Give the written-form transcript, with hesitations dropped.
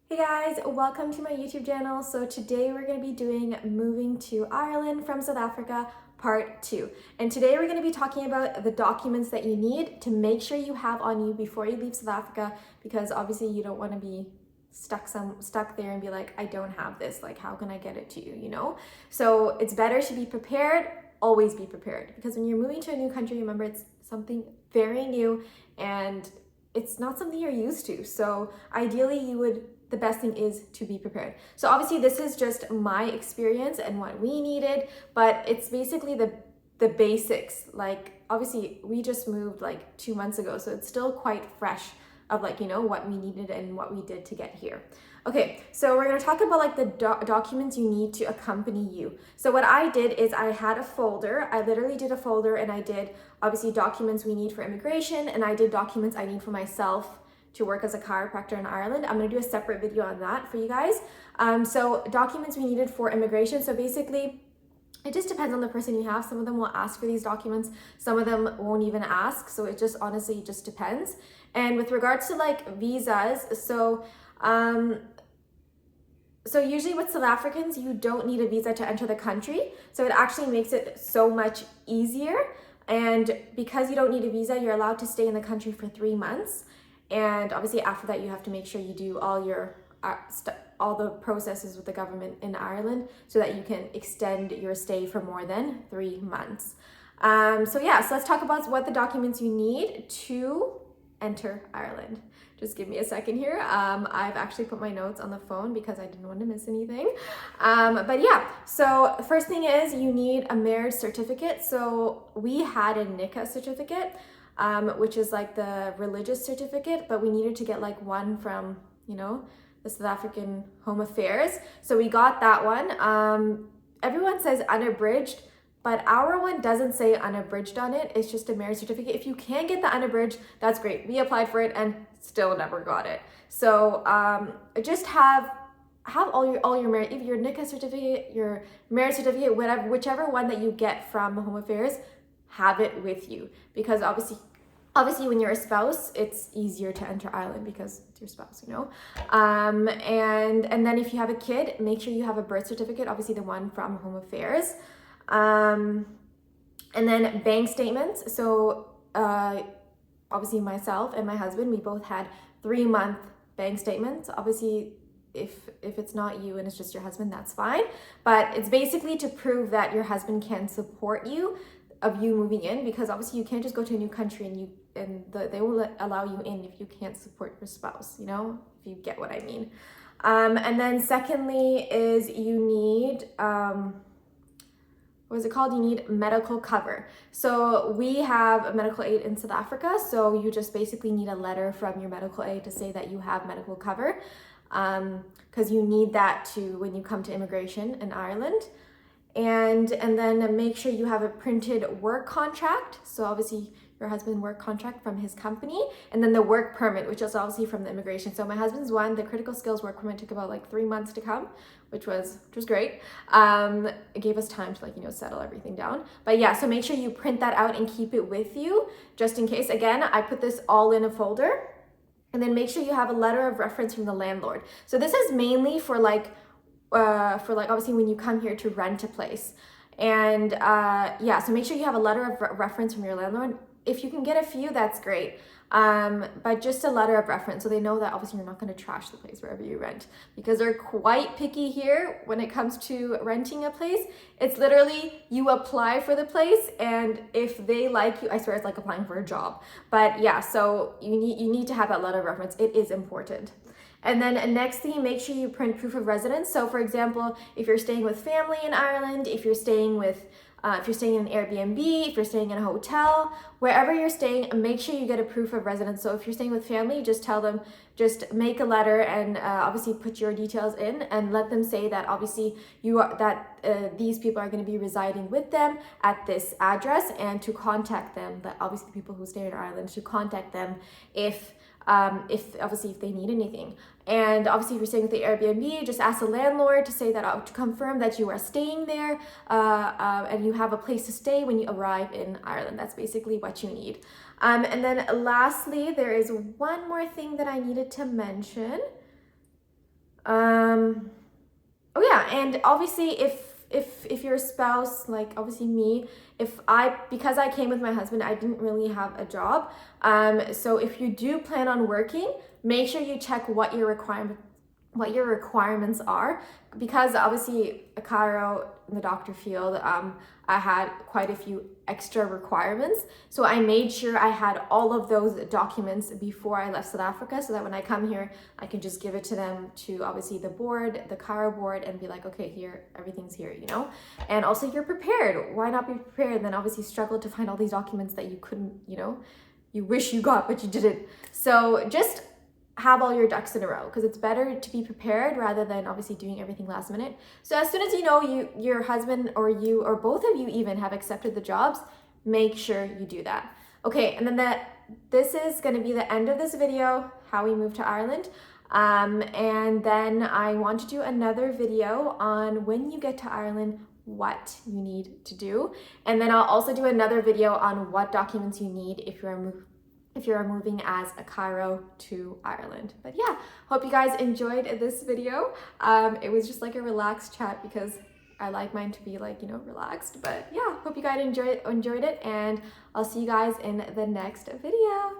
Hey guys, welcome to my YouTube channel. So today we're going to be doing moving to Ireland from South Africa part 2. And today we're going to be talking about the documents that you need to make sure you have on you before you leave South Africa, because obviously you don't want to be stuck there and be like, I don't have this, like how can I get it to you, So it's better to be prepared, always be prepared, because when you're moving to a new country, remember it's something very new and it's not something you're used to. So ideally the best thing is to be prepared. So obviously this is just my experience and what we needed, but it's basically the basics. Like obviously we just moved like 2 months ago, so it's still quite fresh of what we needed and what we did to get here. Okay, so we're going to talk about like the documents you need to accompany you. So what I did is I had a folder. I literally did a folder and I did obviously documents we need for immigration, and I did documents I need for myself to work as a chiropractor in Ireland. I'm going to do a separate video on that for you guys. So documents we needed for immigration. So basically, it just depends on the person you have. Some of them will ask for these documents, some of them won't even ask. So it just honestly just depends. And with regards to like visas, so usually with South Africans, you don't need a visa to enter the country. So it actually makes it so much easier. And because you don't need a visa, you're allowed to stay in the country for 3 months. And obviously after that, you have to make sure you do all the processes with the government in Ireland so that you can extend your stay for more than 3 months. So let's talk about what the documents you need to enter Ireland. Just give me a second here. I've actually put my notes on the phone because I didn't want to miss anything. So first thing is you need a marriage certificate. So we had a nikah certificate, which is like the religious certificate, but we needed to get like one from, the South African Home Affairs. So we got that one. Everyone says unabridged, but our one doesn't say unabridged on it. It's just a marriage certificate. If you can get the unabridged, that's great. We applied for it and still never got it. So just have all your marriage, your nikah certificate, your marriage certificate, whichever one that you get from Home Affairs, have it with you, because obviously when you're a spouse, it's easier to enter Ireland because it's your spouse, and then if you have a kid, make sure you have a birth certificate, obviously the one from Home Affairs, and then bank statements. So obviously myself and my husband, we both had 3-month bank statements. Obviously if it's not you and it's just your husband, that's fine, but it's basically to prove that your husband can support you of you moving in, because obviously you can't just go to a new country and they will allow you in if you can't support your spouse, if you get what I mean. And then secondly is you need you need medical cover. So we have a medical aid in South Africa, so you just basically need a letter from your medical aid to say that you have medical cover, because you need that to when you come to immigration in Ireland. And then make sure you have a printed work contract. So obviously your husband's work contract from his company, and then the work permit, which is obviously from the immigration. So my husband's one, the critical skills work permit, took about like 3 months to come, which was great. It gave us time to settle everything down. But yeah, so make sure you print that out and keep it with you just in case. Again, I put this all in a folder. And then make sure you have a letter of reference from the landlord. So this is mainly for obviously when you come here to rent a place. And so make sure you have a letter of reference from your landlord. If you can get a few, that's great, but just a letter of reference so they know that obviously you're not going to trash the place wherever you rent, because they're quite picky here when it comes to renting a place. It's literally you apply for the place, and if they like you, I swear it's like applying for a job. But yeah, so you need to have that letter of reference. It is important. And then next thing, make sure you print proof of residence. So for example, if you're staying with family in Ireland, if you're staying in an Airbnb, if you're staying in a hotel, wherever you're staying, make sure you get a proof of residence. So if you're staying with family, just tell them, just make a letter and obviously put your details in and let them say that obviously these people are going to be residing with them at this address, and to contact them, that obviously people who stay in Ireland, to contact them if they need anything. And obviously if you're staying with the Airbnb, just ask the landlord to say that, to confirm that you are staying there and you have a place to stay when you arrive in Ireland. That's basically what you need. And then lastly, there is one more thing that I needed to mention. Oh yeah, and obviously if your spouse, like obviously me, because I came with my husband, I didn't really have a job. So if you do plan on working, make sure you check what your requirements are, because obviously Cairo in the doctor field, I had quite a few extra requirements. So I made sure I had all of those documents before I left South Africa, so that when I come here, I can just give it to them, to obviously the board, the Cairo board, and be like, okay, here, everything's here, you know? And also you're prepared. Why not be prepared? And then obviously struggle to find all these documents that you couldn't, you know, you wish you got, but you didn't. So just have all your ducks in a row, because it's better to be prepared rather than obviously doing everything last minute. So as soon as you know your husband or you or both of you even have accepted the jobs, make sure you do that. Okay, and then this is going to be the end of this video, how we moved to Ireland. And then I want to do another video on when you get to Ireland, what you need to do. And then I'll also do another video on what documents you need if you're moving as a Cairo to Ireland. But yeah, hope you guys enjoyed this video. It was just like a relaxed chat, because I like mine to be like, you know, relaxed. But yeah, hope you guys enjoyed it, and I'll see you guys in the next video.